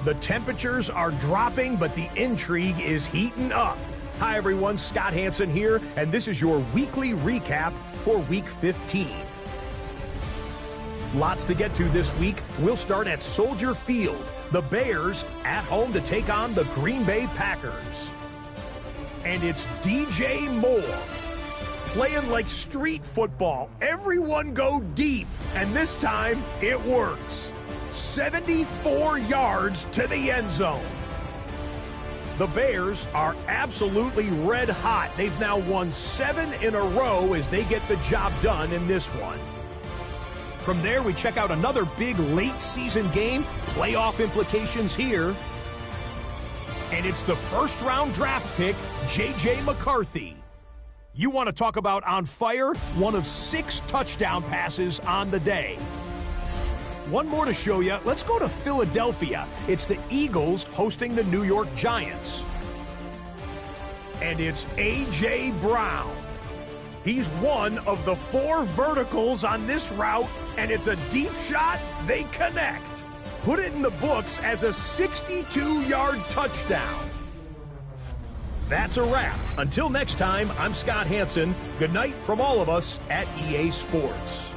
The temperatures are dropping, but the intrigue is heating up. Hi, everyone. Scott Hansen here, and this is your weekly recap for Week 15. Lots to get to this week. We'll start at Soldier Field. The Bears at home to take on the Green Bay Packers. And it's DJ Moore playing like street football. Everyone go deep, and this time it works. 74 yards to the end zone. The Bears are absolutely red hot. They've now won 7 in a row as they get the job done in this one. From there, we check out another big late season game, playoff implications here. And it's the first round draft pick, J.J. McCarthy. You want to talk about on fire? One of 6 touchdown passes on the day. One more to show you. Let's go to Philadelphia. It's the Eagles hosting the New York Giants. And it's A.J. Brown. He's one of the 4 verticals on this route, and it's a deep shot. They connect. Put it in the books as a 62-yard touchdown. That's a wrap. Until next time, I'm Scott Hansen. Good night from all of us at EA Sports.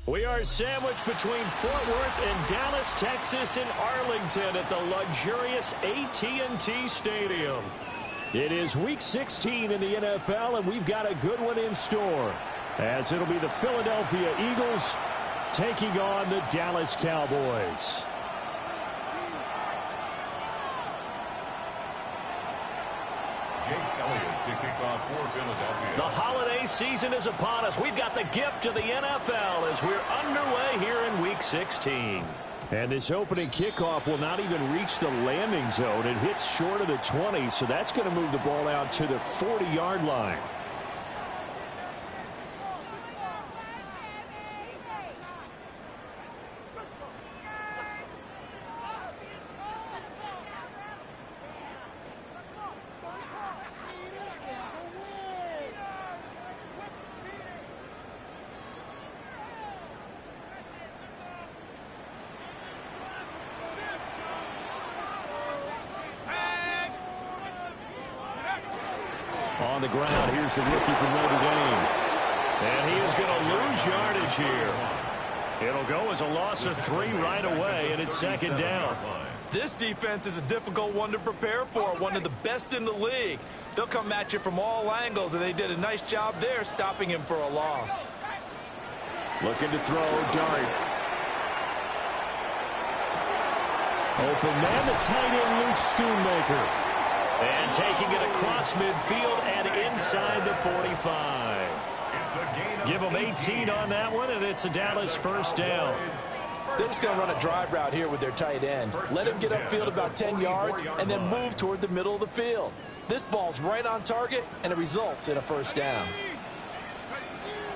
We are sandwiched between Fort Worth and Dallas, Texas, and Arlington at the luxurious AT&T Stadium. It is Week 16 in the NFL, and we've got a good one in store, as it'll be the Philadelphia Eagles taking on the Dallas Cowboys. To kick off for Philadelphia. The holiday season is upon us. We've got the gift of the NFL as we're underway here in Week 16. And this opening kickoff will not even reach the landing zone. It hits short of the 20, so that's going to move the ball out to the 40-yard line. On the ground, here's the rookie from Notre Dame. And he is going to lose yardage here. It'll go as a loss of 3 right away, and it's second down. This defense is a difficult one to prepare for, one of the best in the league. They'll come at you from all angles, and they did a nice job there stopping him for a loss. Looking to throw, Dart. Open man, the tight end, Luke Schoonmaker. And taking it across midfield and inside the 45. Give them 18 on that one, and it's a Dallas first down. They're just going to run a drive route here with their tight end. Let him get upfield about 10 yards and then move toward the middle of the field. This ball's right on target, and it results in a first down.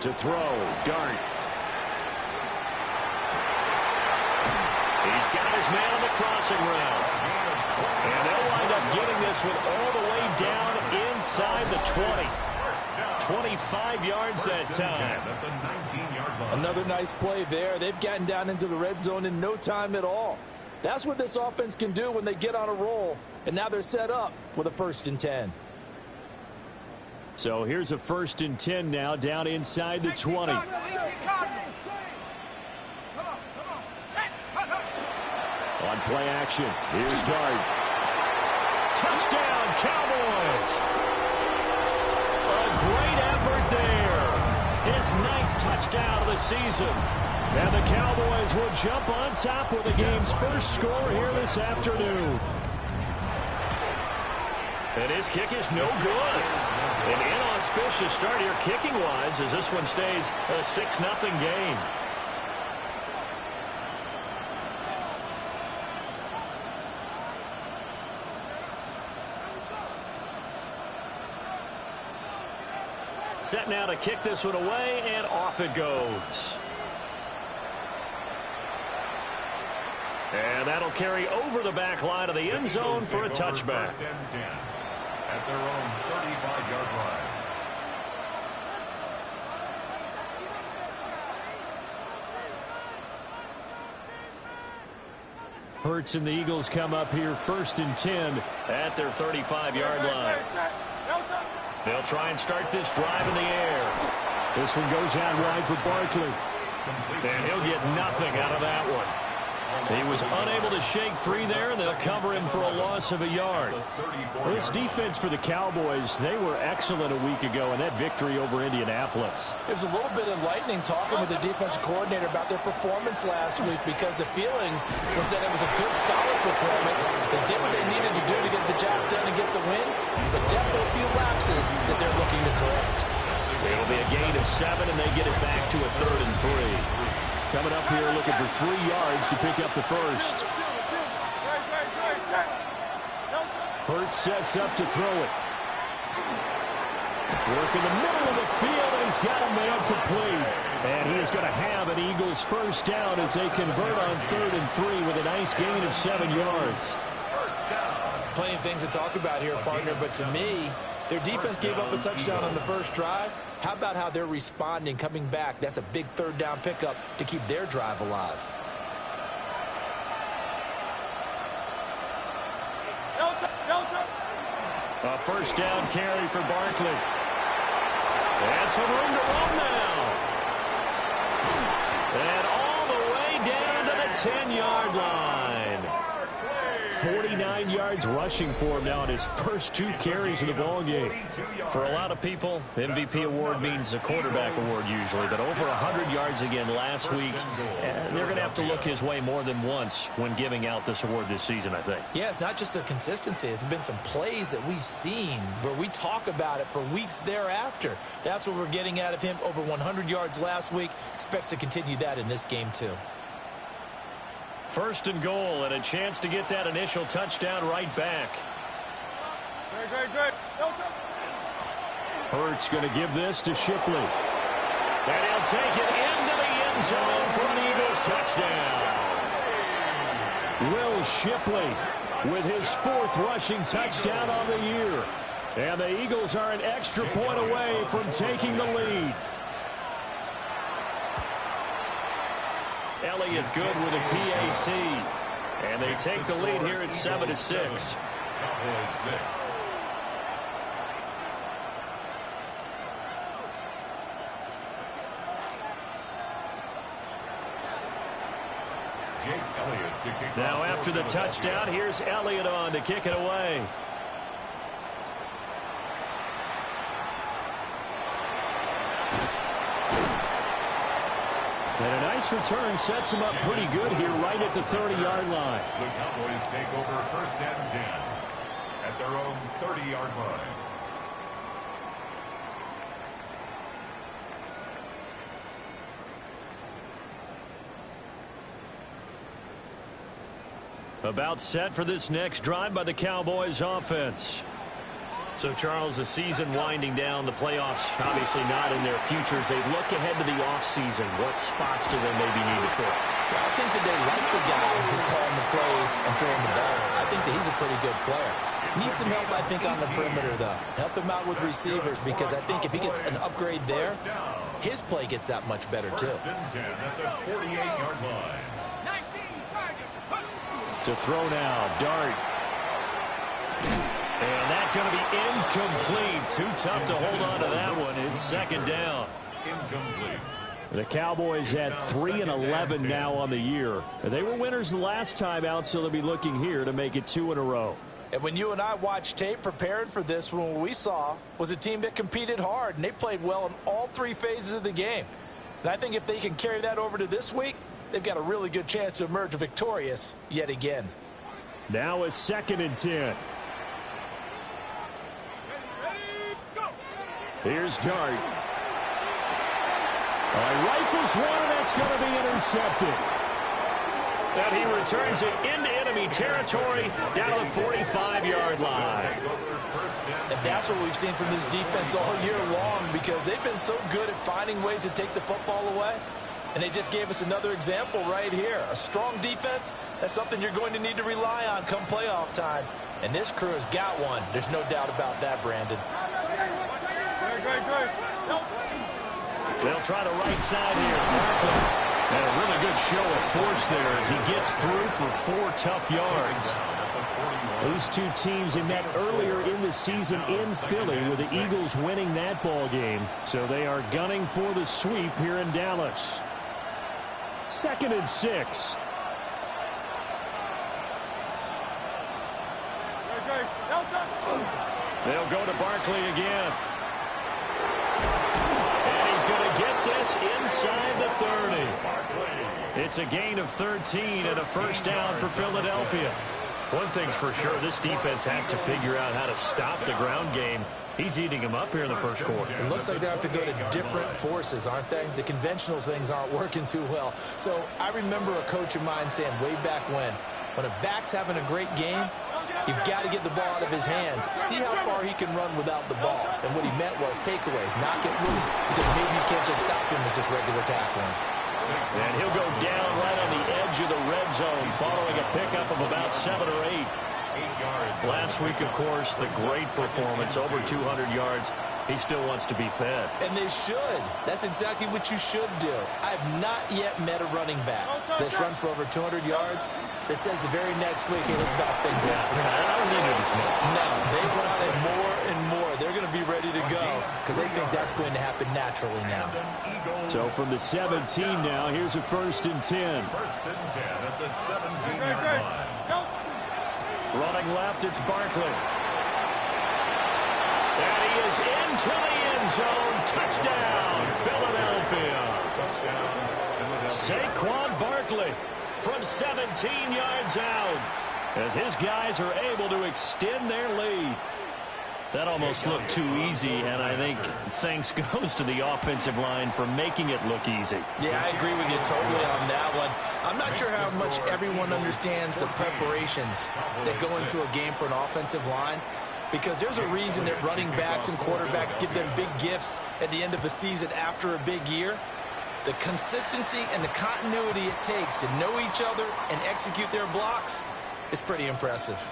To throw, Dart. He's got his man on the crossing route. And they'll wind up getting this one all the way down inside the 20. 25 yards that time. Another nice play there. They've gotten down into the red zone in no time at all. That's what this offense can do when they get on a roll. And now they're set up with a 1st and 10. So here's a 1st and 10 now down inside the 20. On play action, here's Dart. Touchdown, Cowboys! A great effort there. His 9th touchdown of the season. And the Cowboys will jump on top with the game's first score here this afternoon. And his kick is no good. An inauspicious start here kicking-wise as this one stays a 6-0 game. Set now to kick this one away, and off it goes. And that'll carry over the back line of the end zone for a touchback. At their own 35-yard line. Hurts and the Eagles come up here 1st and 10 at their 35-yard line. They'll try and start this drive in the air. This one goes out wide for Barkley. And he'll get nothing out of that one. He was unable to shake free there, and they'll cover him for a loss of a yard. Well, this defense for the Cowboys, they were excellent a week ago in that victory over Indianapolis. It was a little bit enlightening talking with the defensive coordinator about their performance last week, because the feeling was that it was a good, solid performance. They did what they needed to do to get the job done and get the win, but definitely a few lapses that they're looking to correct. It'll be a gain of 7, and they get it back to a 3rd and 3. Coming up here looking for 3 yards to pick up the first. Hurts sets up to throw it. Work in the middle of the field, and he's got him made complete. And he is going to have an Eagles first down as they convert on 3rd and 3 with a nice gain of 7 yards. Plenty of things to talk about here, partner, but to me, their defense gave up a touchdown on the first drive. How about how they're responding, coming back? That's a big 3rd down pickup to keep their drive alive. A first down carry for Barkley. And some room to run now. 10-yard line. 49 yards rushing for him now in his first 2 carries of the ball game. For a lot of people, MVP award means a quarterback award usually, but over 100 yards again last week. They're going to have to look his way more than once when giving out this award this season, I think. Yeah, it's not just the consistency. It's been some plays that we've seen where we talk about it for weeks thereafter. That's what we're getting out of him. Over 100 yards last week. Expects to continue that in this game too. First and goal, and a chance to get that initial touchdown right back. Good. Hurts going to give this to Shipley. And he'll take it into the end zone for an Eagles touchdown. Will Shipley with his 4th rushing touchdown on the year. And the Eagles are an extra point away from taking the lead. Elliott good with a PAT. And they take the lead here at 7-6. Cowboys 6. Jake Elliott to kick Now off. after the touchdown, here's Elliott on to kick it away. And a nice return sets him up pretty good here right at the 30-yard line. The Cowboys take over 1st and 10 at their own 30-yard line. About set for this next drive by the Cowboys offense. So, Charles, the season winding down, the playoffs obviously not in their futures. They look ahead to the offseason. What spots do they maybe need to fill? Well, I think that they like the guy who's calling the plays and throwing the ball. I think that he's a pretty good player. Needs some help, I think, on the perimeter, though. Help him out with receivers, because I think if he gets an upgrade there, his play gets that much better, too. 1st and 10 at the 48-yard line. To throw now, Dart. And that's going to be incomplete. Too tough to hold on to that one. It's 2nd down. Incomplete. The Cowboys at 3-11 now on the year. They were winners the last time out, so they'll be looking here to make it 2 in a row. And when you and I watched tape preparing for this one, what we saw was a team that competed hard, and they played well in all 3 phases of the game. And I think if they can carry that over to this week, they've got a really good chance to emerge victorious yet again. Now a 2nd and 10. Here's Dart. Rifles one, and that's going to be intercepted. And he returns it into enemy territory down to the 45-yard line. And that's what we've seen from this defense all year long, because they've been so good at finding ways to take the football away. And they just gave us another example right here. A strong defense, that's something you're going to need to rely on come playoff time. And this crew has got one. There's no doubt about that, Brandon. They'll try the right side here. And a really good show of force there as he gets through for 4 tough yards. These 2 teams, they met earlier in the season in Philly with the Eagles winning that ball game. So they are gunning for the sweep here in Dallas. 2nd and 6. They'll go to Barkley again. And he's going to get this inside the 30. It's a gain of 13 and a 1st down for Philadelphia. One thing's for sure, this defense has to figure out how to stop the ground game. He's eating him up here in the 1st quarter. It looks like they have to go to different forces, aren't they? The conventional things aren't working too well. So I remember a coach of mine saying way back when a back's having a great game, you've got to get the ball out of his hands. See how far he can run without the ball. And what he meant was takeaways, knock it loose, because maybe you can't just stop him with just regular tackling. And he'll go down right on the edge of the red zone following a pickup of about 7 or 8. Last week, of course, the great performance, over 200 yards. He still wants to be fed. And they should. That's exactly what you should do. I've not yet met a running back that's run for over 200 yards that says the very next week, hey, let's back things up. I don't need it as much. No, they want it more and more. They're going to be ready to go because they think that's going to happen naturally now. So from the 17 now, here's a 1st and 10. 1st and 10 at the 17-yard line. Running left, it's Barkley. And he is into the end zone. Touchdown, Philadelphia. Saquon Barkley from 17 yards out as his guys are able to extend their lead. That almost looked too easy, and I think thanks goes to the offensive line for making it look easy. Yeah, I agree with you totally on that one. I'm not sure how much everyone understands the preparations that go into a game for an offensive line, because there's a reason that running backs and quarterbacks give them big gifts at the end of the season after a big year. The consistency and the continuity it takes to know each other and execute their blocks is pretty impressive.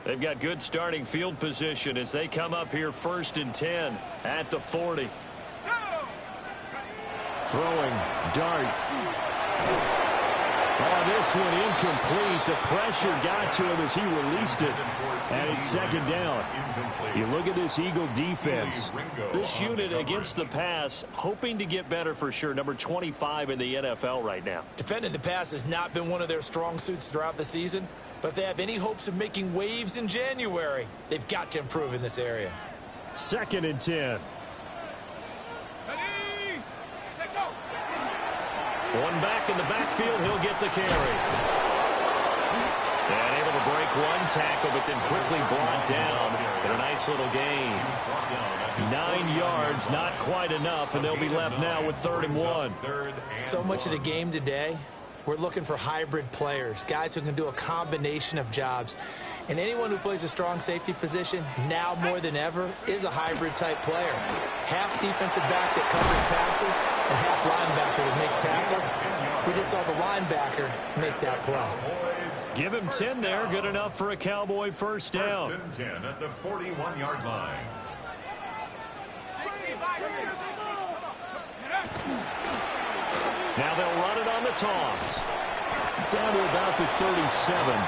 They've got good starting field position as they come up here 1st and 10 at the 40. Throwing, dart. Oh, this one incomplete. The pressure got to him as he released it. And it's 2nd down. You look at this Eagle defense. This unit against the pass, hoping to get better for sure. Number 25 in the NFL right now. Defending the pass has not been one of their strong suits throughout the season. But if they have any hopes of making waves in January, they've got to improve in this area. 2nd and 10. One back in the backfield, he'll get the carry. And able to break one tackle, but then quickly brought down in a nice little gain. 9 yards, not quite enough, and they'll be left now with 3rd and 1. So much of the game today, we're looking for hybrid players, guys who can do a combination of jobs. And anyone who plays a strong safety position, now more than ever, is a hybrid type player. Half defensive back that covers passes and half linebacker that makes tackles. We just saw the linebacker make that play. Give him 10 there, good enough for a Cowboy 1st down. 1st and 10 at the 41-yard line. Now they'll run it on the toss. Down to about the 37.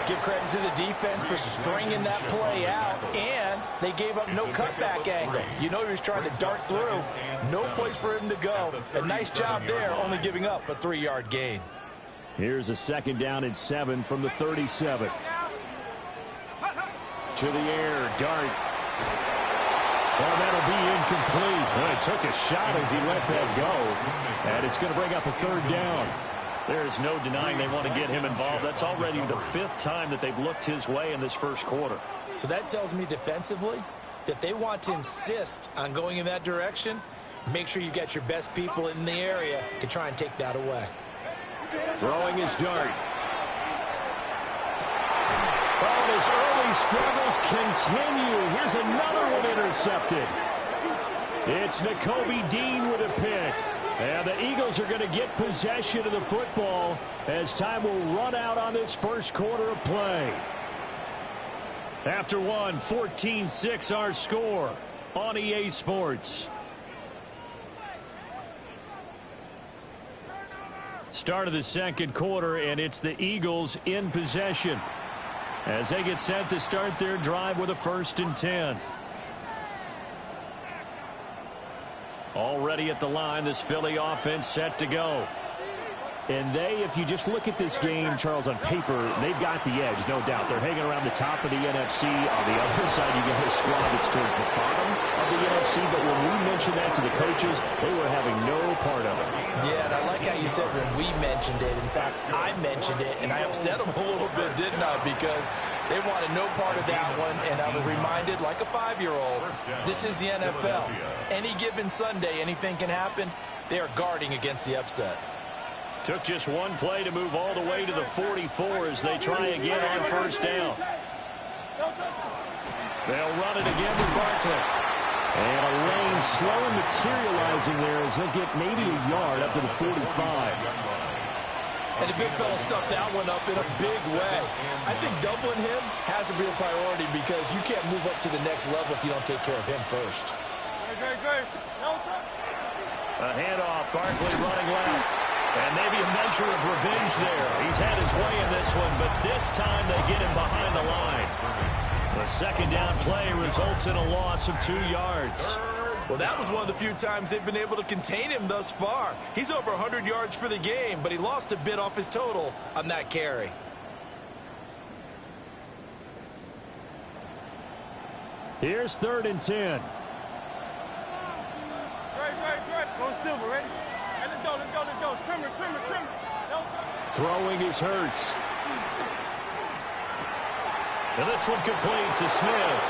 Give credit to the defense for stringing that play out, and they gave up no cutback angle. You know he was trying to dart through. No place for him to go. A nice job there, only giving up a 3-yard gain. Here's a 2nd down and 7 from the 37. To the air, dart. Well, that'll be incomplete. Well, he took a shot as he let that go. And it's going to bring up a 3rd down. There's no denying they want to get him involved. That's already the 5th time that they've looked his way in this 1st quarter. So that tells me defensively that they want to insist on going in that direction. Make sure you got your best people in the area to try and take that away. Throwing his dart. Oh, his early struggles continue. Here's another one intercepted. It's Nakobe Dean with a pick. And the Eagles are going to get possession of the football as time will run out on this 1st quarter of play. After one, 14-6 our score on EA Sports. Start of the 2nd quarter, and it's the Eagles in possession as they get set to start their drive with a 1st and 10. Already at the line, this Philly offense set to go. And if you just look at this game, Charles, on paper, they've got the edge, no doubt. They're hanging around the top of the NFC. On the other side, you get a squad that's towards the bottom of the NFC. But when we mentioned that to the coaches, they were having no part of it. Yeah, and I like how you said when we mentioned it. In fact, I mentioned it, and I upset them a little bit, didn't I? Because they wanted no part of that one, and I was reminded, like a 5-year-old, this is the NFL. Any given Sunday, anything can happen. They are guarding against the upset. Took just one play to move all the way to the 44 as they try again on 1st down. They'll run it again with Barkley. And a lane slowly materializing there as he'll get maybe a yard up to the 45. And the big fella stuffed that one up in a big way. I think doubling him has to be a priority because you can't move up to the next level if you don't take care of him first. A handoff, Barkley running left. And maybe a measure of revenge there. He's had his way in this one, but this time they get him behind the line. The second down play results in a loss of 2 yards. Well, that was one of the few times they've been able to contain him thus far. He's over 100 yards for the game, but he lost a bit off his total on that carry. Here's 3rd and 10. Great. Go Silver, ready? And let's go. Trimmer. Throwing is Hurts. And this one complete to Smith.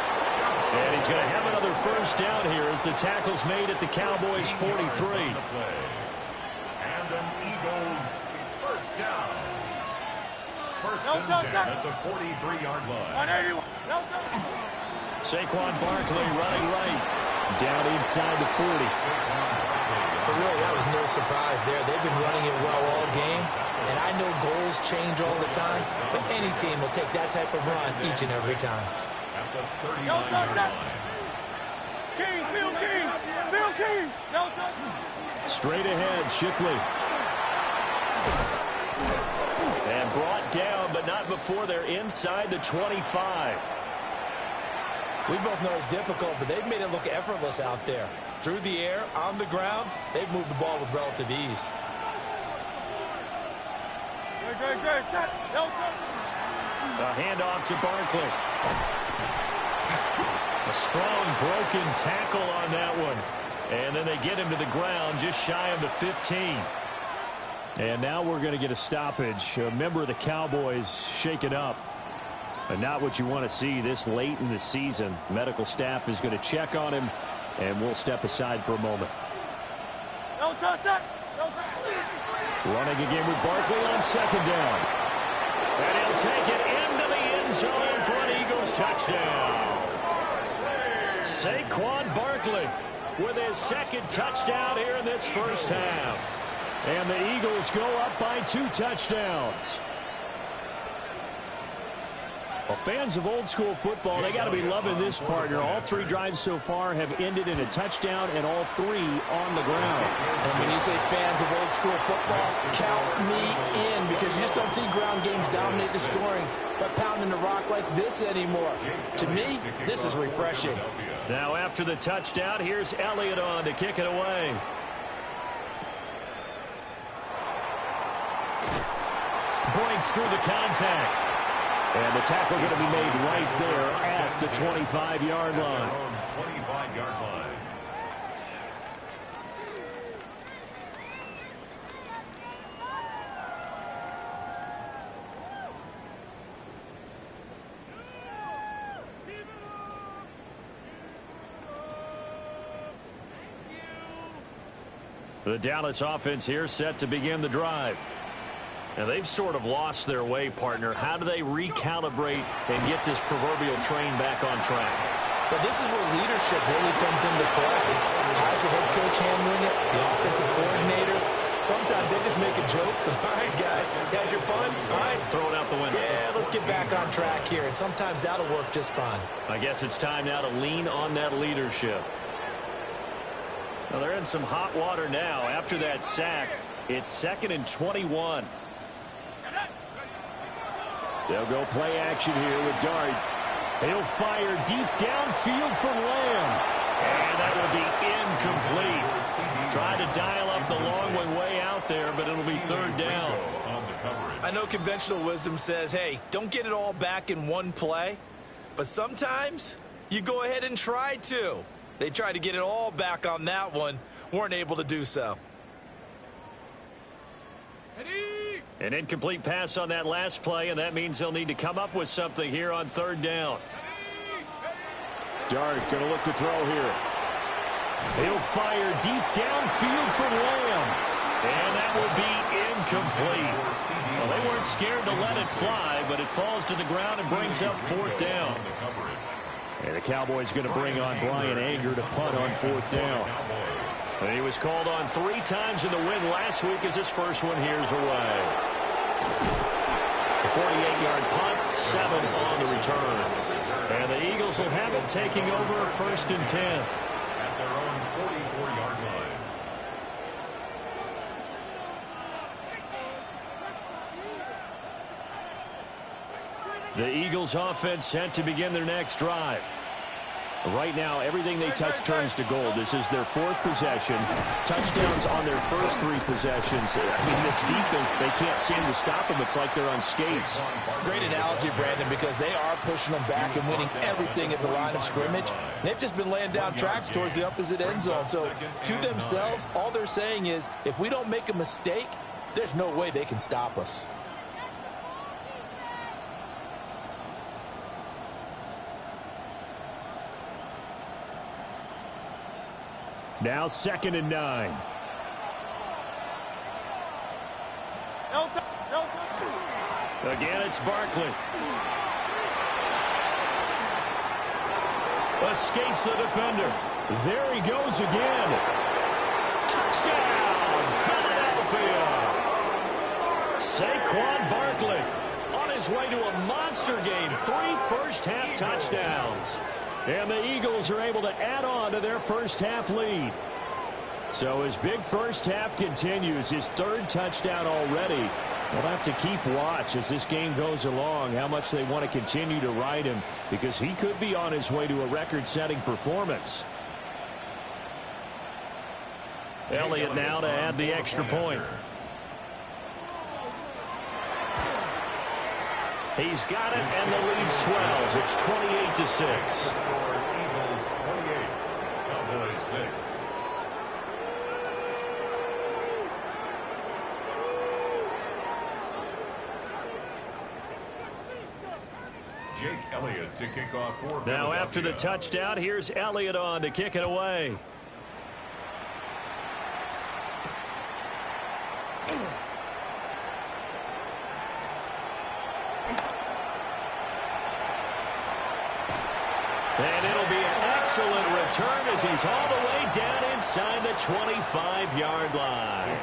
And he's going to have another first down here as the tackle's made at the Cowboys' 43. And an Eagles first down. First and 10 at the 43-yard line. Saquon Barkley running right. Down inside the 40. But really, that was no surprise there. They've been running it well all game. And I know goals change all the time, but any team will take that type of run each and every time. At the 39-yard line. King. Straight ahead, Shipley. And brought down, but not before they're inside the 25. We both know it's difficult, but they've made it look effortless out there. Through the air, on the ground, they've moved the ball with relative ease. Great. A handoff to Barkley. A strong broken tackle on that one. And then they get him to the ground just shy of the 15. And now we're going to get a stoppage. A member of the Cowboys shaken up. But not what you want to see this late in the season. Medical staff is going to check on him, and we'll step aside for a moment. Running again with Barkley on 2nd down. And he'll take it into the end zone for an Eagles touchdown. Saquon Barkley with his 2nd touchdown here in this first half. And the Eagles go up by 2 touchdowns. Well, fans of old school football, they got to be loving this, partner. All 3 drives so far have ended in a touchdown, and all 3 on the ground. And when you say fans of old school football, count me in, because you just don't see ground games dominate the scoring by pounding the rock like this anymore. To me, this is refreshing. Now after the touchdown, here's Elliott on to kick it away. Breaks through the contact. And the tackle going to be made right there at the 25-yard line. 25-yard line. The Dallas offense here set to begin the drive. And they've sort of lost their way, partner. How do they recalibrate and get this proverbial train back on track? But this is where leadership really comes into play. How's the head coach handling it? The offensive coordinator? Sometimes they just make a joke. All right, guys, had your fun? All right. Throw it out the window. Yeah, let's get back on track here. And sometimes that'll work just fine. I guess it's time now to lean on that leadership. Well, they're in some hot water now. After that sack, it's 2nd and 21. They'll go play action here with Dart. He'll fire deep downfield from Lamb. And that will be incomplete. Trying to dial up the long way out there, but it'll be 3rd down. I know conventional wisdom says, hey, don't get it all back in one play. But sometimes you go ahead and try to. They tried to get it all back on that one. Weren't able to do so. An incomplete pass on that last play, and that means they'll need to come up with something here on 3rd down. Dart going to look to throw here. He'll fire deep downfield from Lamb. And that would be incomplete. Well, they weren't scared to let it fly, but it falls to the ground and brings up 4th down. And the Cowboys going to bring on Brian Anger to punt on 4th down. And he was called on 3 times in the win last week as his first one here's away. A 48-yard punt, 7 on the return. And the Eagles will have it taking over 1st and 10. At their own 44-yard line. The Eagles offense set to begin their next drive. Right now, everything they touch turns to gold. This is their 4th possession. Touchdowns on their first 3 possessions. I mean, this defense, they can't seem to stop them. It's like they're on skates. Great analogy, Brandon, because they are pushing them back and winning everything at the line of scrimmage. They've just been laying down tracks towards the opposite end zone. So to themselves, all they're saying is, if we don't make a mistake, there's no way they can stop us. Now 2nd and 9. Again, it's Barkley. Escapes the defender. There he goes again. Touchdown, Philadelphia. Saquon Barkley on his way to a monster game. 3 first-half touchdowns. And the Eagles are able to add on to their first-half lead. So his big first half continues, his 3rd touchdown already. We'll have to keep watch as this game goes along, how much they want to continue to ride him, because he could be on his way to a record-setting performance. Elliott now to add the extra point. He's got it, and the lead swells. It's 28-6. Eagles 28, Cowboys 6. Jake Elliott to kick off for Now after the touchdown, here's Elliott on to kick it away. And it'll be an excellent return as he's all the way down inside the 25-yard line.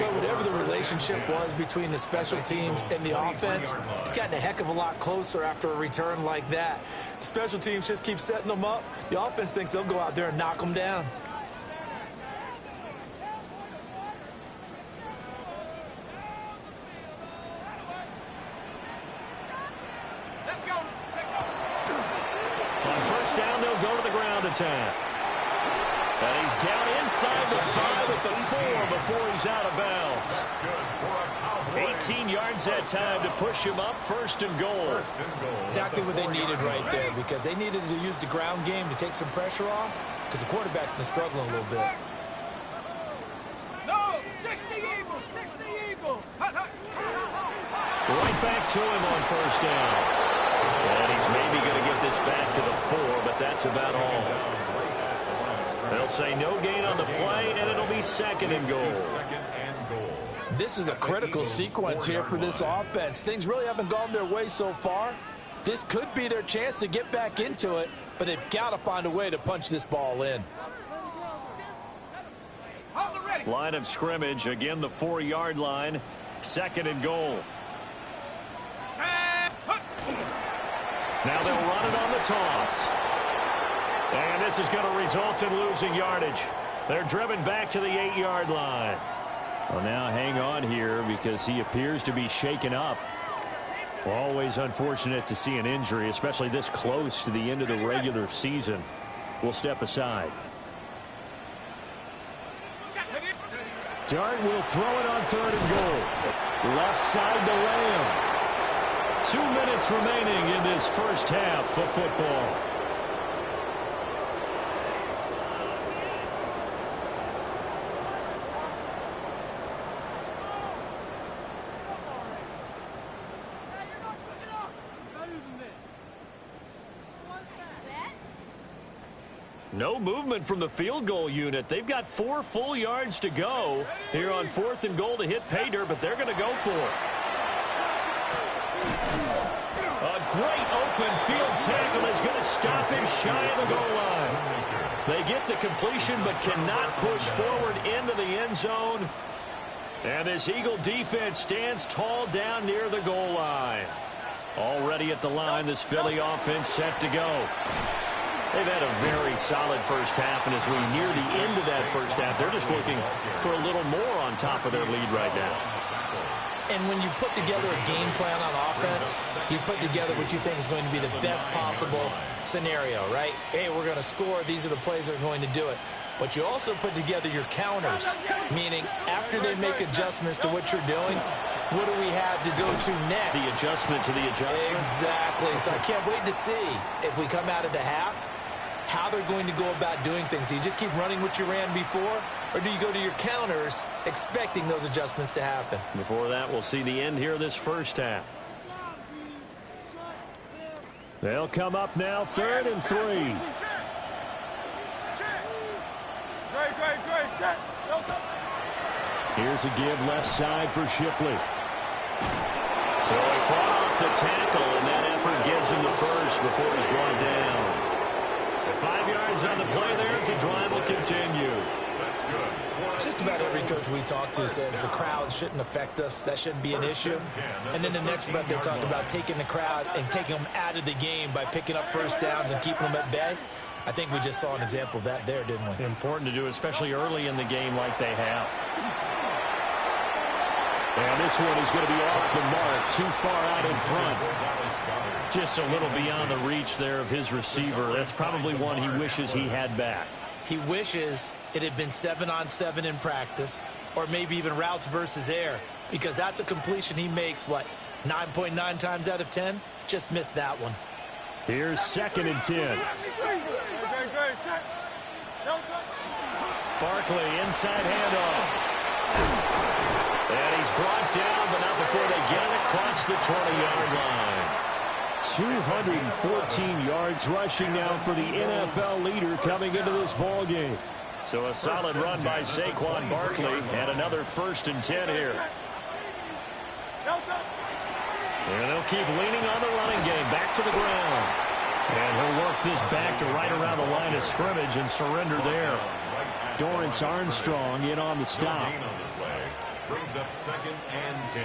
Well, whatever the relationship was between the special teams and the offense, it's gotten a heck of a lot closer after a return like that. The special teams just keep setting them up. The offense thinks they'll go out there and knock them down. Attack. And he's down inside the 5 at the 4 before he's out of bounds. 18 yards that time to push him up, 1st and goal. Exactly what they needed right there, because they needed to use the ground game to take some pressure off, because the quarterback's been struggling a little bit. No, 60 Eagles, 60 Eagles. Right back to him on 1st down. And he's maybe going to get this back to the 4, but that's about all. They'll say no gain on the play, and it'll be 2nd and goal. This is a critical sequence here for this offense. Things really haven't gone their way so far. This could be their chance to get back into it, but they've got to find a way to punch this ball in. Line of scrimmage, again the 4-yard line, 2nd and goal. Now they'll run it on the toss. And this is going to result in losing yardage. They're driven back to the 8-yard line. Well, now hang on here because he appears to be shaken up. Always unfortunate to see an injury, especially this close to the end of the regular season. We'll step aside. Dart will throw it on 3rd and goal. Left side to Lamb. 2 minutes remaining in this first half of football. No movement from the field goal unit. They've got 4 full yards to go here on 4th and goal to hit pay dirt, but they're going to go for it. A great open field tackle is going to stop him shy of the goal line. They get the completion but cannot push forward into the end zone. And this Eagle defense stands tall down near the goal line. Already at the line, this Philly offense set to go. They've had a very solid first half, and as we near the end of that first half, they're just looking for a little more on top of their lead right now. And when you put together a game plan on offense, you put together what you think is going to be the best possible scenario, right? Hey, we're going to score. These are the plays that are going to do it. But you also put together your counters, meaning after they make adjustments to what you're doing, what do we have to go to next? The adjustment to the adjustment. Exactly. So I can't wait to see if we come out of the half, how they're going to go about doing things. Do you just keep running what you ran before, or do you go to your counters expecting those adjustments to happen? Before that, we'll see the end here of this first half. They'll come up now, 3rd and 3. Here's a give left side for Shipley. So he fought off the tackle, and that effort gives him the first before he's brought down. At 5 yards on the play there, it's a drive will continue. That's good. Just about every coach we talk to says the crowd shouldn't affect us. That shouldn't be an issue. And then the next breath they talk about taking the crowd and taking them out of the game by picking up first downs and keeping them at bay. I think we just saw an example of that there, didn't we? Important to do, especially early in the game like they have. And this one is going to be off the mark, too far out in front. Just a little beyond the reach there of his receiver. That's probably one he wishes he had back. He wishes it had been 7-on-7 in practice, or maybe even routes versus air, because that's a completion he makes, 9.9 times out of 10? Just missed that one. Here's 2nd and 10. Barkley, inside handoff. And he's brought down, but not before they get it across the 20-yard line. 214 yards rushing now for the NFL leader coming into this ball game. So a solid run by Saquon Barkley, and another 1st and 10 here. And they'll keep leaning on the running game, back to the ground. And he'll work this back to right around the line of scrimmage and surrender there. Dorrance Armstrong in on the stop. Brings up 2nd and 10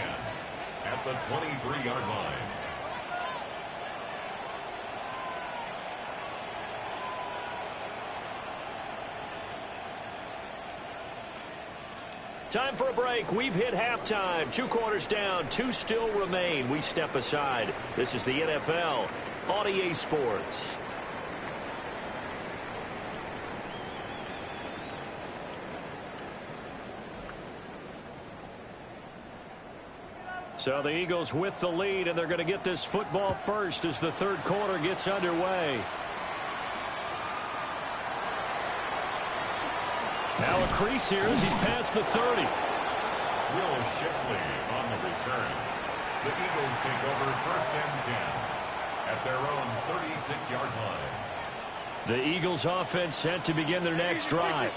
at the 23-yard line. Time for a break. We've hit halftime. 2 quarters down, 2 still remain. We step aside. This is the NFL on EA Sports. So the Eagles with the lead, and they're going to get this football first as the 3rd quarter gets underway. Now a crease here as he's past the 30. Will Shipley on the return. The Eagles take over 1st and 10 at their own 36-yard line. The Eagles offense set to begin their next drive.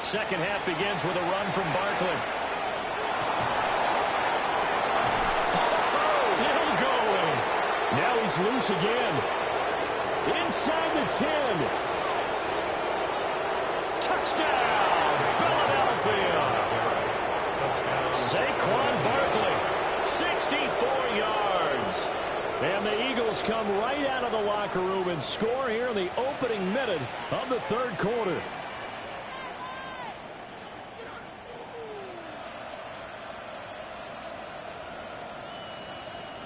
Second half begins with a run from Barkley. Still going. Now he's loose again. Inside the 10. Touchdown, Philadelphia. Saquon Barkley, 64 yards. And the Eagles come right out of the locker room and score here in the opening minute of the 3rd quarter.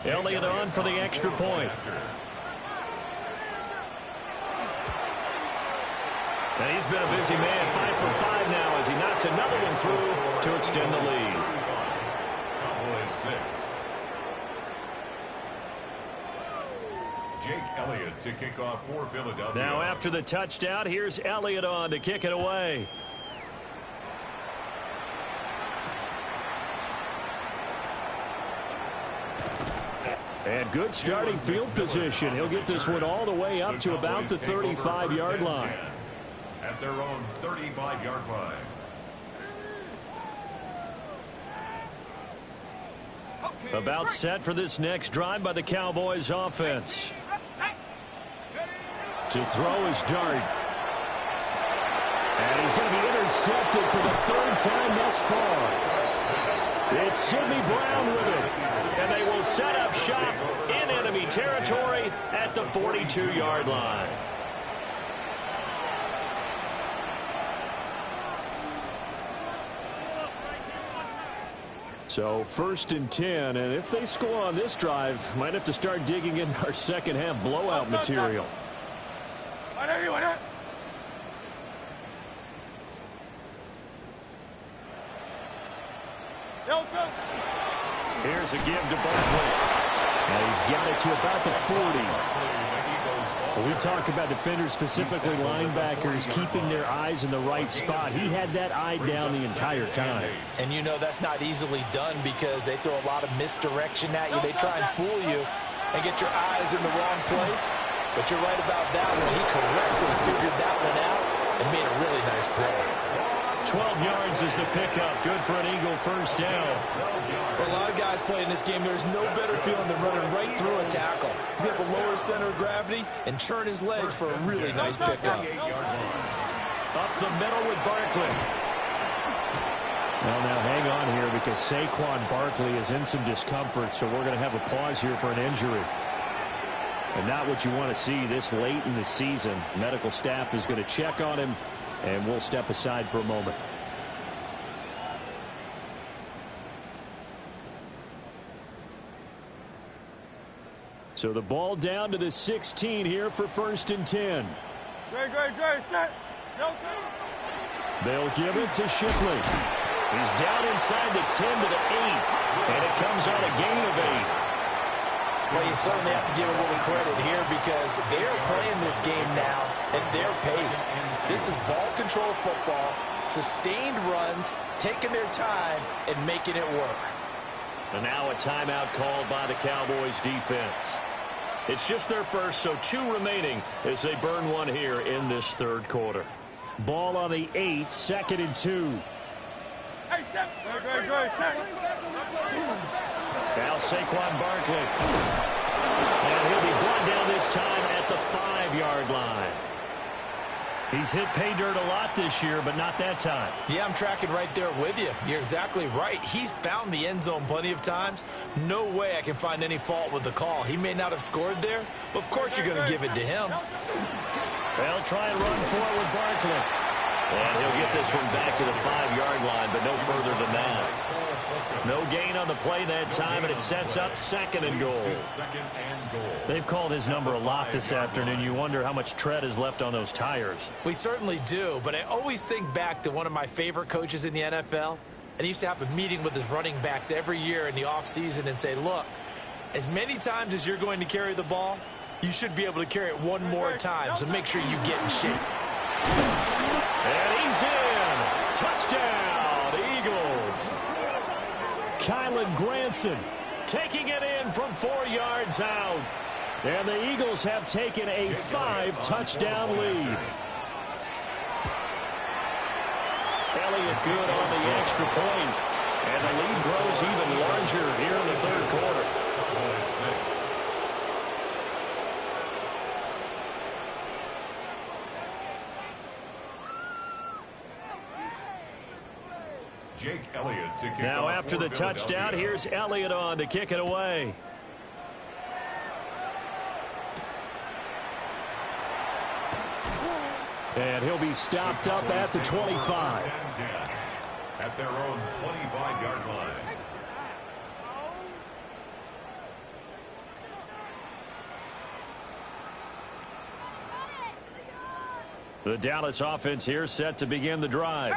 Elliott on for the extra point. And he's been a busy man, 5 for 5 now as he knocks another one through to extend the lead. Cowboys 6. Jake Elliott to kick off for Philadelphia. Now after the touchdown, here's Elliott on to kick it away. And good starting field position. He'll get this one all the way up to about the 35-yard line. At their own 35-yard line. About set for this next drive by the Cowboys offense. To throw his dart. intercepted for the third time thus far. It's Sidney Brown with it. And they will set up shop in enemy territory at the 42-yard line. So 1st and 10, and if they score on this drive, might have to start digging in our second half blowout material. Here's a give to Barkley. And he's got it to about the 40. When we talk about defenders, specifically linebackers, keeping their eyes in the right spot, he had that eye down the entire time. And you know that's not easily done because they throw a lot of misdirection at you. They try and fool you and get your eyes in the wrong place. But you're right about that one. He correctly figured that one out and made a really nice play. 12 yards is the pickup. Good for an Eagle first down. For a lot of guys playing this game, there's no better feeling than running right through a tackle. He's able to lower his center of gravity and churn his legs for a really nice pickup. Up the middle with Barkley. Well, now hang on here because Saquon Barkley is in some discomfort, so we're going to have a pause here for an injury. And not what you want to see this late in the season. Medical staff is going to check on him, and we'll step aside for a moment. So the ball down to the 16 here for 1st and 10. Great, set. They'll give it to Shipley. He's down inside the 10 to the 8, and it comes out a gain of 8. Well, you certainly have to give a little credit here because they're playing this game now at their pace. This is ball control football, sustained runs, taking their time and making it work. And now a timeout called by the Cowboys defense. It's just their first, so 2 remaining as they burn one here in this third quarter. Ball on the 8, 2nd and 2. Hey, set. Great, set. Now Saquon Barkley. And he'll be brought down this time at the 5-yard line. He's hit pay dirt a lot this year, but not that time. Yeah, I'm tracking right there with you. You're exactly right. He's found the end zone plenty of times. No way I can find any fault with the call. He may not have scored there, but of course you're going to give it to him. They'll try and run forward with Barkley. And he'll get this one back to the 5-yard line, but no further than that. No gain on the play that time, and it sets up 2nd and goal. They've called his number a lot this afternoon. You wonder how much tread is left on those tires. We certainly do, but I always think back to one of my favorite coaches in the NFL, and he used to have a meeting with his running backs every year in the offseason and say, look, as many times as you're going to carry the ball, you should be able to carry it one more time, so make sure you get in shape. And he's in. Touchdown, Eagles. Kylan Granson taking it in from 4 yards out. And the Eagles have taken a 5-touchdown lead. Elliott good on the extra point. And the lead grows even larger here in the third quarter. Jake Elliott to kick now off after the touchdown, here's Elliott on to kick it away. And he'll be stopped up at the 25. At their own 25-yard line. The Dallas offense here set to begin the drive.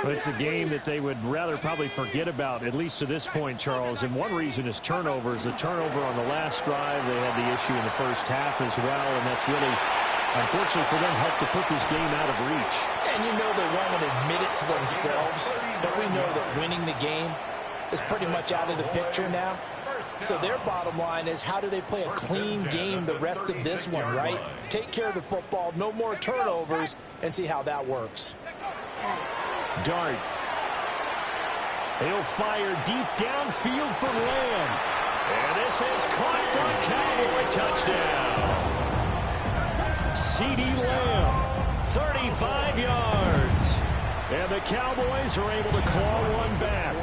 It's a game that they would rather probably forget about, at least to this point, Charles. And one reason is turnovers. The turnover on the last drive, they had the issue in the first half as well, and that's really, unfortunately for them, helped to put this game out of reach. And you know they won't admit it to themselves, but we know that winning the game is pretty much out of the picture now. So their bottom line is, how do they play a clean game the rest of this one, right? Take care of the football, no more turnovers, and see how that works. Dart. He'll fire deep downfield for Lamb. And this is caught for a Cowboy touchdown. CeeDee Lamb, 35 yards. And the Cowboys are able to claw one back.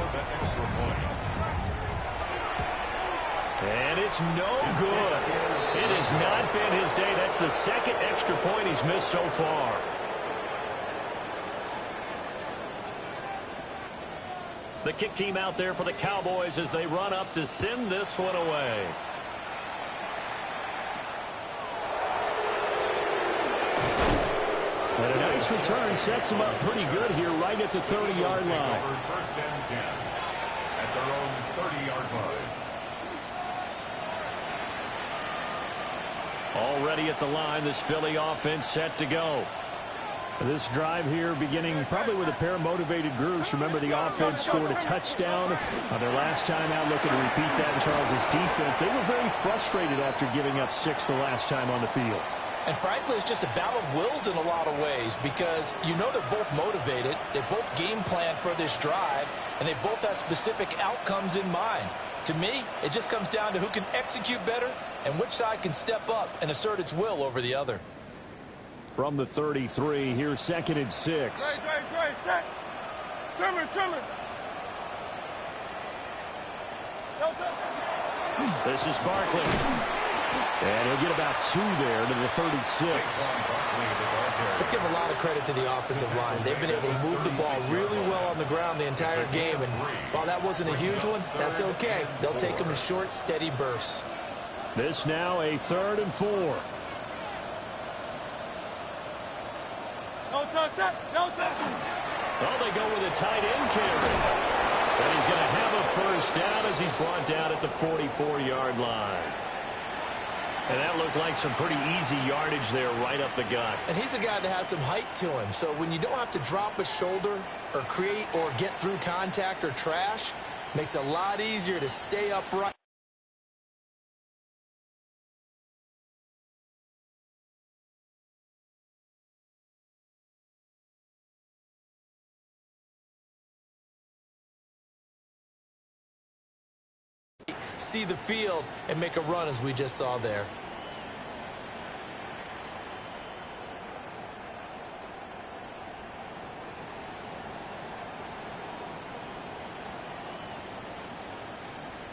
And it's no good. It has not been his day. That's the second extra point he's missed so far. The kick team out there for the Cowboys as they run up to send this one away. And a nice return sets them up pretty good here right at the 30-yard line. First and 10 at their own 30-yard line. Already at the line, this Philly offense set to go. This drive here beginning probably with a pair of motivated groups. Remember, the offense scored a touchdown on their last time out. Looking to repeat that in Charles' defense. They were very frustrated after giving up 6 the last time on the field. And frankly, it's just a battle of wills in a lot of ways because you know they're both motivated. They both game plan for this drive, and they both have specific outcomes in mind. To me, it just comes down to who can execute better and which side can step up and assert its will over the other. From the 33, here's 2nd and 6. Great, set. Trimmer. This is Barkley. And he'll get about 2 there to the 36. Let's give a lot of credit to the offensive line. They've been able to move the ball really well on the ground the entire game. And while that wasn't a huge one, that's okay. They'll take them in short, steady bursts. This now a 3rd and 4. No touch. Well, they go with a tight end carry. And he's going to have a first down as he's brought down at the 44-yard line. And that looked like some pretty easy yardage there right up the gut. And he's a guy that has some height to him. So when you don't have to drop a shoulder or create or get through contact or trash, makes it a lot easier to stay upright. See the field and make a run as we just saw there.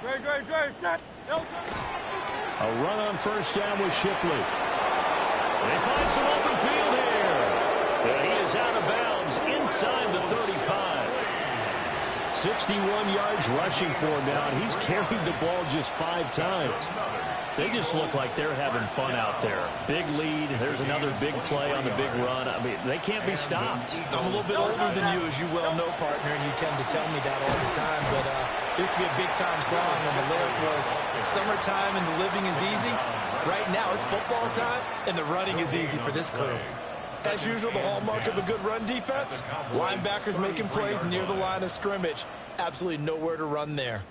Great, set. A run on first down with Shipley. They find some open field here. And he is out of bounds inside the 35. 61 yards rushing for him now, and he's carried the ball just 5 times. They just look like they're having fun out there. Big lead. There's another big play on the big run. I mean, they can't be stopped. I'm a little bit older than you, as you well know, partner, and you tend to tell me that all the time. But it used to be a big-time song, and the lyric was, summertime and the living is easy. Right now, it's football time, and the running is easy for this crew. As usual, the hallmark of a good run defense, linebackers making plays near the line of scrimmage. Absolutely nowhere to run there.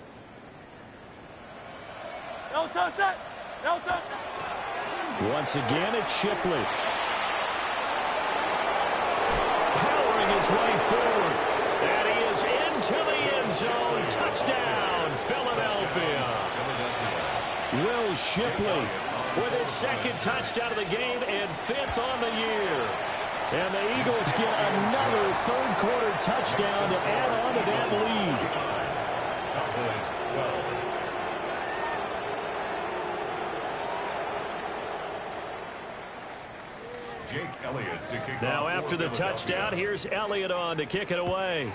No touch. Once again, it's Shipley. Powering his way forward. And he is into the end zone. Touchdown, Philadelphia. Will Shipley with his 2nd touchdown of the game and 5th on the year. And the Eagles get another 3rd quarter touchdown to add on to that lead. Jake Elliott to kick Now off after the touchdown, here's Elliott on to kick it away.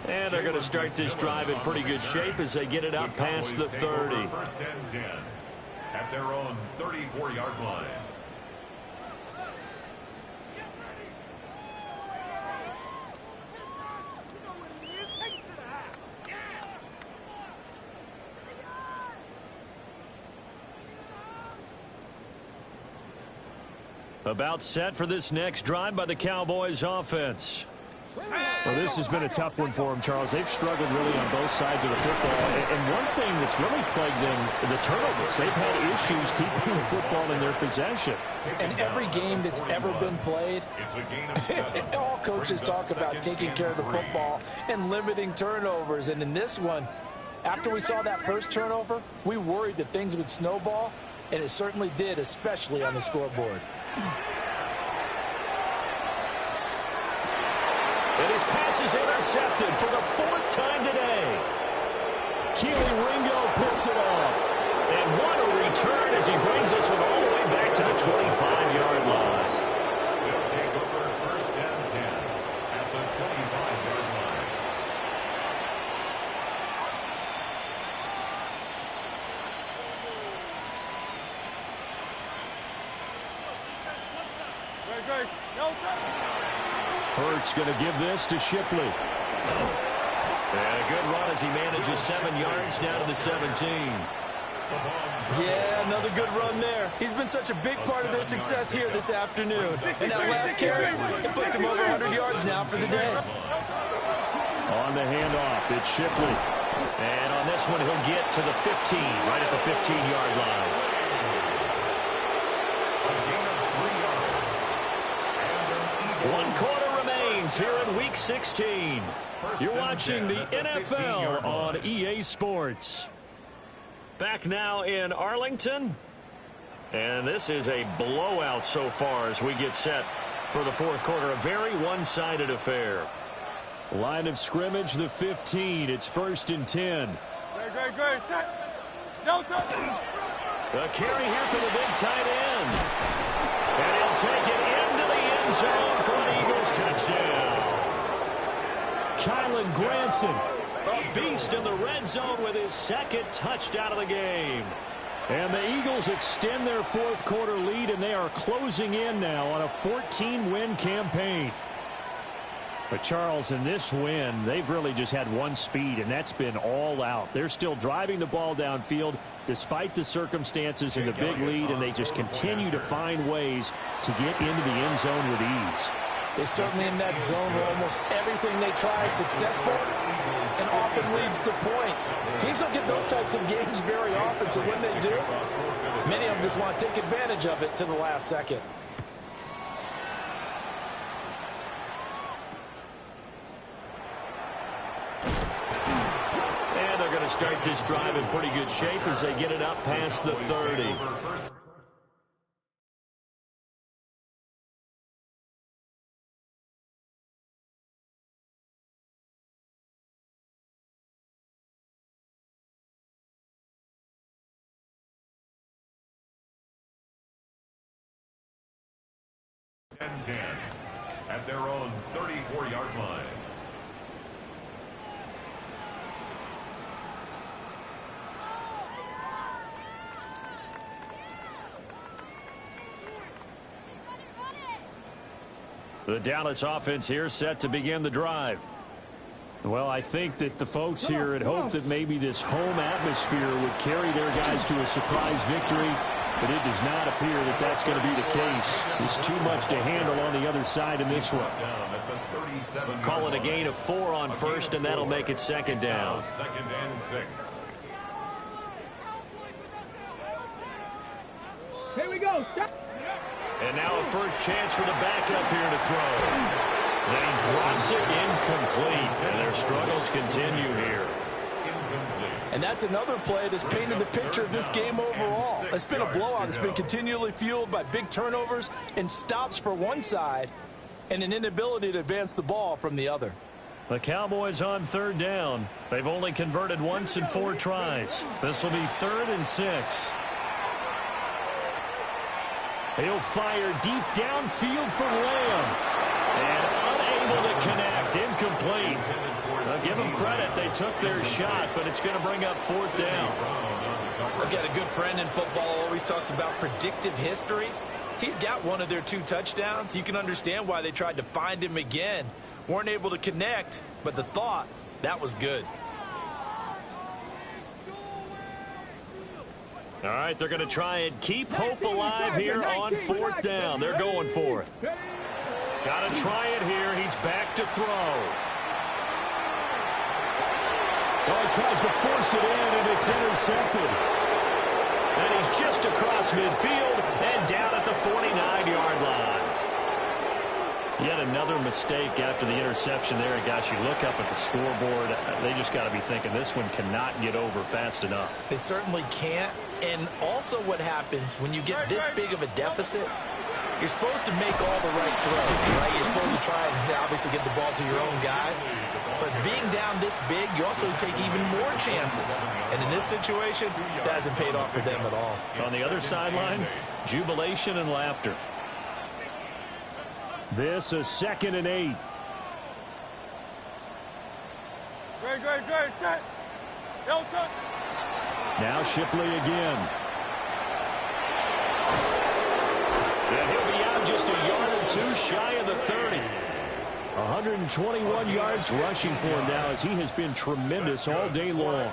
And they're going to start this drive in pretty good shape as they get it up past the 30. First and 10 at their own 34-yard line. About set for this next drive by the Cowboys offense. Well, this has been a tough one for them, Charles. They've struggled really on both sides of the football. And one thing that's really plagued them, the turnovers. They've had issues keeping the football in their possession. And every game that's ever been played, all coaches talk about taking care of the football and limiting turnovers. And in this one, after we saw that first turnover, we worried that things would snowball. and it certainly did, especially on the scoreboard. And his pass is intercepted for the 4th time today. Keely Ringo picks it off. And what a return as he brings us all the way back to the 25-yard line. They'll take over 1st and 10 at the 25-yard line. Hurts going to give this to Shipley. And a good run as he manages 7 yards down to the 17. Yeah, another good run there. He's been such a big part of their success here this afternoon. And that last carry, it puts him over 100 yards now for the day. On the handoff, it's Shipley. And on this one, he'll get to the 15, right at the 15-yard line. A gain of 3 yards. 1 quarter remains here in Week 16. You're watching the NFL on EA Sports. Back now in Arlington. And this is a blowout so far as we get set for the 4th quarter. A very one-sided affair. Line of scrimmage, the 15. It's 1st and 10. Great. No touch. A carry here for the big tight end. And he'll take it into the end zone for an Eagles touchdown. Kylan Granson, a beast in the red zone with his 2nd touchdown of the game. And the Eagles extend their 4th quarter lead, and they are closing in now on a 14-win campaign. But, Charles, in this win, they've really just had one speed, and that's been all out. They're still driving the ball downfield despite the circumstances and the big lead, and they just continue to find ways to get into the end zone with ease. They're certainly in that zone where almost everything they try is successful and often leads to points. Teams don't get those types of games very often, so when they do, many of them just want to take advantage of it to the last second. And they're going to start this drive in pretty good shape as they get it up past the 30. And 10 at their own 34-yard line. The Dallas offense here set to begin the drive. Well, I think that the folks here had hoped that maybe this home atmosphere would carry their guys to a surprise victory, but it does not appear that that's going to be the case. There's too much to handle on the other side in this one. Call it a gain of 4 on 1st, and that'll make it 2nd down. 2nd and 6. Here we go. Stop. And now a first chance for the backup here to throw. Then he drops it incomplete, and their struggles continue here. And that's another play that's painted the picture of this game overall. It's been a blowout. It's been continually fueled by big turnovers and stops for one side and an inability to advance the ball from the other. The Cowboys on 3rd down. They've only converted once in 4 tries. This will be 3rd and 6. He'll fire deep downfield for Lamb. And unable to connect. Incomplete. I'll give them credit. They took their shot, but it's going to bring up 4th down. I've got a good friend in football who always talks about predictive history. He's got one of their 2 touchdowns. You can understand why they tried to find him again. Weren't able to connect, but the thought, that was good. All right, they're going to try and keep hope alive here on 4th down. They're going for it. Got to try it here. He's back to throw. Oh, he tries to force it in, and it's intercepted. And he's just across midfield and down at the 49-yard line. Yet another mistake after the interception there. And gosh, you look up at the scoreboard, they just got to be thinking this one cannot get over fast enough. They certainly can't, And also what happens when you get this big of a deficit, you're supposed to make all the right throws, right? You're supposed to try and obviously get the ball to your own guys. But being down this big, you also take even more chances. And in this situation, that hasn't paid off for them at all. On the other sideline, jubilation and laughter. This is 2nd and 8. Great, set. Delta. Now Shipley again. And he'll be out just a yard or two shy of the 30. 121 yards rushing for him now as he has been tremendous all day long.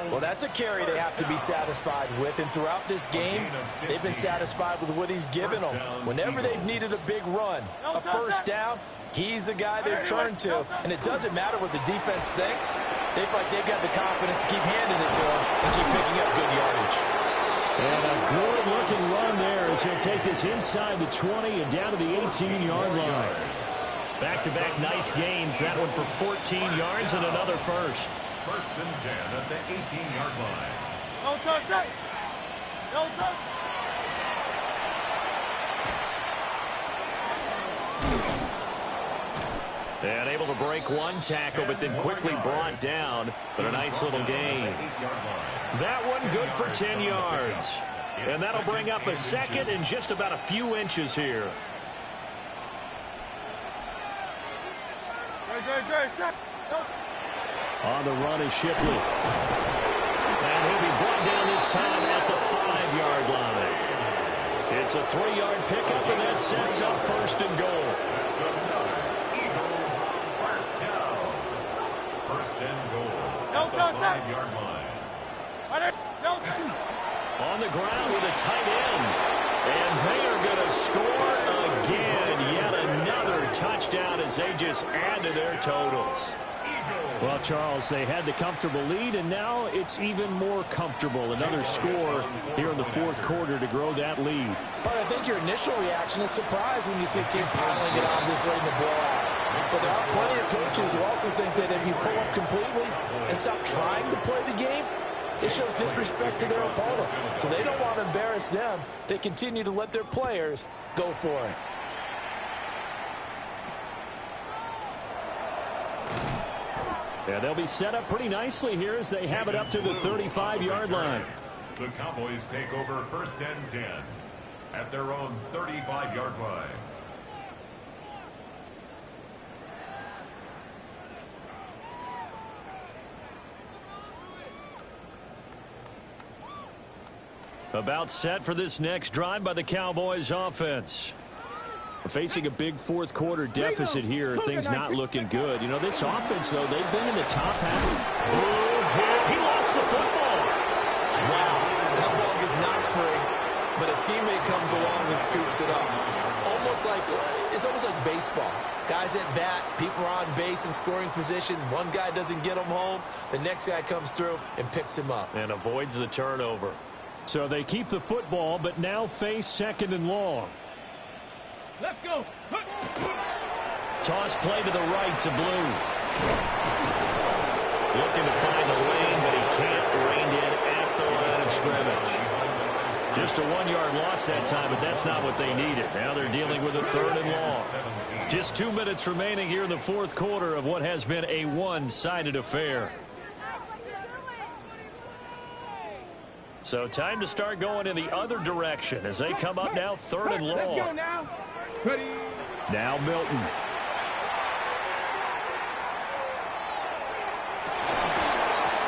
Well, that's a carry they have to be satisfied with. And throughout this game, they've been satisfied with what he's given them. Whenever they've needed a big run, a first down, he's the guy they've turned to. And it doesn't matter what the defense thinks. They feel like they've got the confidence to keep handing it to him and keep picking up good yardage. And a good-looking run there as he'll take this inside the 20 and down to the 18-yard line. Back-to-back nice gains. That one for 14 yards and another first. 1st and 10 at the 18-yard line. No touch. No touch. And able to break one tackle, but then quickly brought down. But a nice little gain. That one good for 10 yards. And that'll bring up a 2nd and just about a few inches here. Great, set. On the run is Shipley. And he'll be brought down this time at the 5-yard line. It's a 3-yard pickup, and that sets up 1st and goal. Eagles first down. 1st and goal. No At the touch. 5-yard line. On the ground with a tight end. And they are going to score again. Yet another touchdown as they just add to their totals. Well, Charles, they had the comfortable lead, and now it's even more comfortable. Another score here in the 4th quarter to grow that lead. But I think your initial reaction is surprise when you see a team piling it on this late in the blowout. But there are plenty of coaches who also think that if you pull up completely and stop trying to play the game, it shows disrespect to their opponent. So they don't want to embarrass them. They continue to let their players go for it. Yeah, they'll be set up pretty nicely here as they have it up to the 35-yard line. The Cowboys take over 1st and 10 at their own 35-yard line. About set for this next drive by the Cowboys offense. We're facing a big 4th quarter deficit here. Things not looking good. You know, this offense, though, they've been in the top half. He lost the football. Wow, that ball gets knocked free, but a teammate comes along and scoops it up. It's almost like baseball. Guys at bat, people are on base in scoring position. One guy doesn't get him home. The next guy comes through and picks him up. And avoids the turnover. So they keep the football, but now face 2nd and long. Let's go. Toss play to the right to Blue. Looking to find a lane, but he can't rein in at the line of scrimmage. Just a 1-yard loss that time, but that's not what they needed. Now they're dealing with a 3rd and long. Just 2 minutes remaining here in the 4th quarter of what has been a one-sided affair. So time to start going in the other direction as they come up now 3rd and long. Now Milton.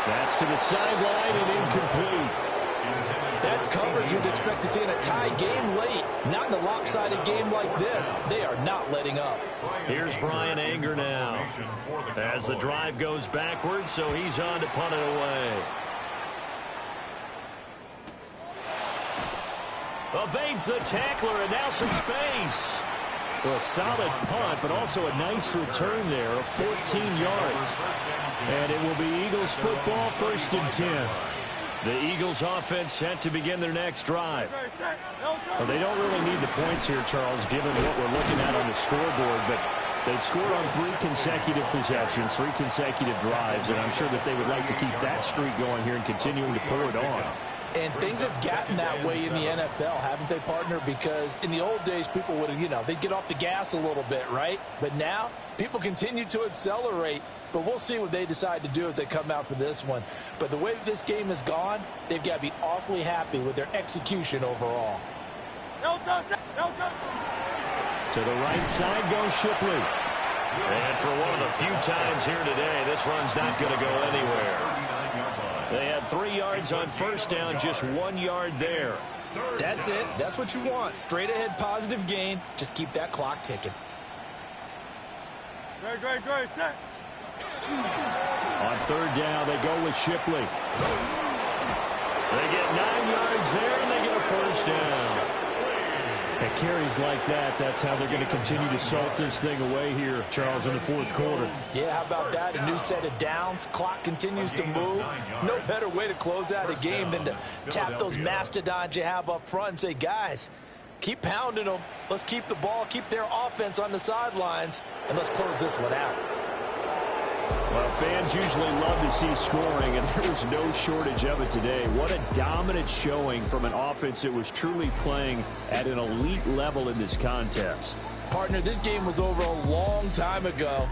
That's to the sideline and incomplete. That's coverage you'd expect to see in a tie game late. Not in a lopsided game like this. They are not letting up. Here's Brian Anger now as the drive goes backwards, so he's on to punt it away. Evades the tackler, and now some space. Well, a solid punt, but also a nice return there of 14 yards. And it will be Eagles football, 1st and 10. The Eagles offense set to begin their next drive. Well, they don't really need the points here, Charles, given what we're looking at on the scoreboard, but they've scored on 3 consecutive possessions, 3 consecutive drives, and I'm sure that they would like to keep that streak going here and continuing to pour it on. And things have gotten that way in the NFL, haven't they, partner? Because in the old days, people would have, they'd get off the gas a little bit, right? But now, people continue to accelerate. But we'll see what they decide to do as they come out for this one. But the way that this game has gone, they've got to be awfully happy with their execution overall. No touch, no touch. To the right side goes Shipley. And for one of the few times here today, this run's not going to go anywhere. They had 3 yards on first down, just 1 yard there. That's it. That's what you want. Straight ahead positive gain. Just keep that clock ticking. Great, set. On third down, they go with Shipley. They get 9 yards there, and they get a first down. At carries like that, that's how they're going to continue to salt this thing away here, Charles, in the fourth quarter. Yeah, how about that? A new set of downs. Clock continues to move. No better way to close out a game than to tap those mastodons you have up front and say, guys, keep pounding them. Let's keep the ball, keep their offense on the sidelines, and let's close this one out. Well, fans usually love to see scoring, and there was no shortage of it today. What a dominant showing from an offense that was truly playing at an elite level in this contest. Partner, this game was over a long time ago,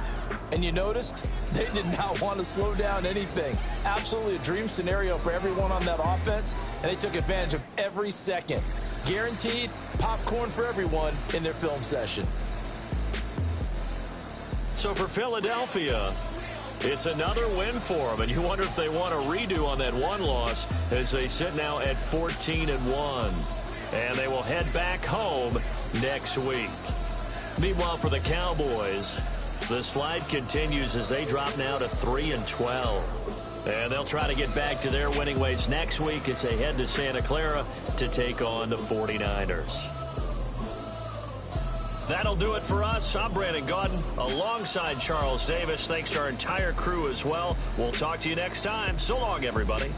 and you noticed they did not want to slow down anything. Absolutely a dream scenario for everyone on that offense, and they took advantage of every second. Guaranteed popcorn for everyone in their film session. So for Philadelphia, it's another win for them, and you wonder if they want a redo on that one loss as they sit now at 14-1. And they will head back home next week. Meanwhile, for the Cowboys, the slide continues as they drop now to 3-12. And they'll try to get back to their winning ways next week as they head to Santa Clara to take on the 49ers. That'll do it for us. I'm Brandon Gaudin alongside Charles Davis. Thanks to our entire crew as well. We'll talk to you next time. So long, everybody.